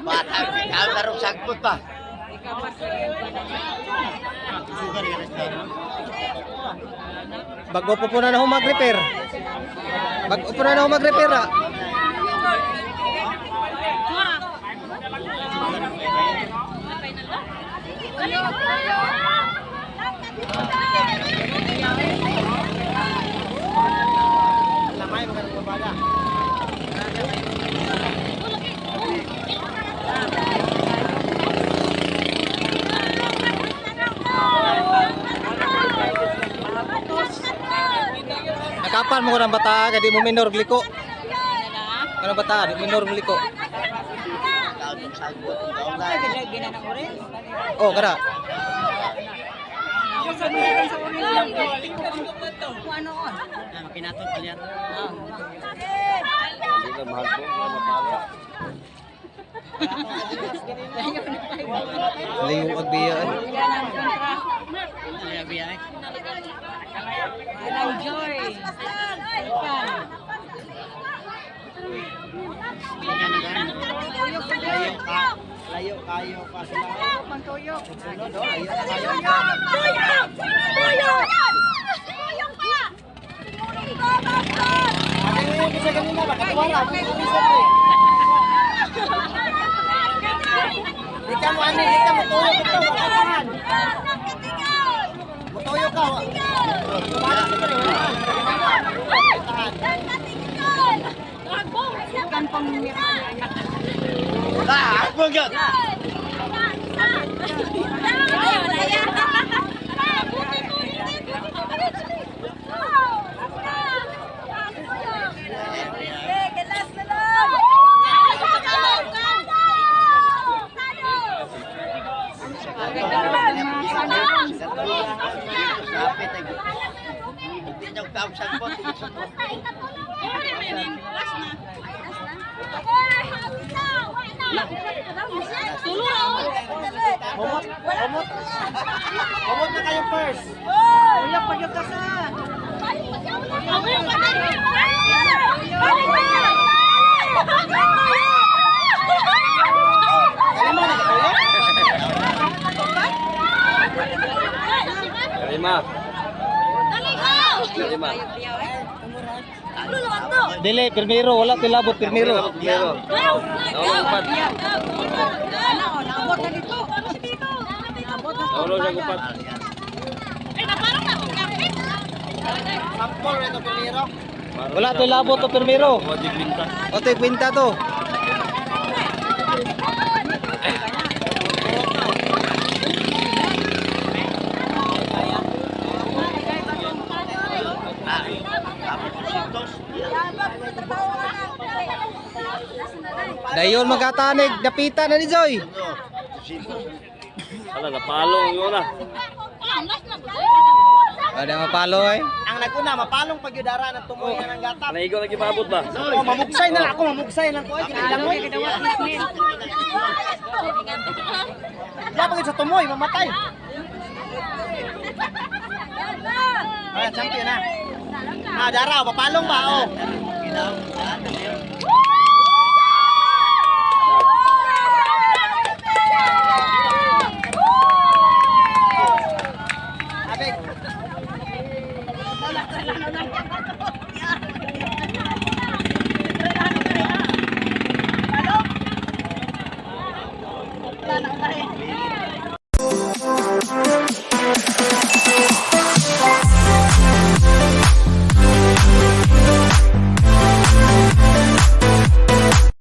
Bata, ikaw karong sagpot pa. Bago po na ako mag-repair. Bago po na ako mag-repair ah. Lamay mga babada. Nakapan mo ko ng bata, kaya di mo minor gliko. Ano bata, di minor gliko. Oh, kada. Makinatot kalian. Layo ang biya. Enjoy. Layo kayo pa sila. Pantuyok. Sunod oh, layo kayo. Ano yung bisa kanina ba? Katuwala. Ika mo ani, ika mo tuyo ito, wakahan. Mutuyo ka. Kan pangmira. Ah, ako gyud. Kumot na kayo first. Uyak pag ka sa. Kalima. Kalima. Dili, primero, wala tilabot, primero. Upat. Nabot na dito. Ulo sa upat. Sampol ito primero. Wala tilabot to primero. O te kwinta to. Dayon magkatanig, napita na ni Joy. Ala napalo yun na. Ada mapalo ay. Ang naguna mapalong pagyudara ng tumoy ng gatap. Naigo lagi paabot ba? Oh, mamugsay na ako, mamugsay lang ko ay kailangan. Ya pagid sa tumoy mamatay. Ah, champion na. Ah, dara, mapalong ba oh.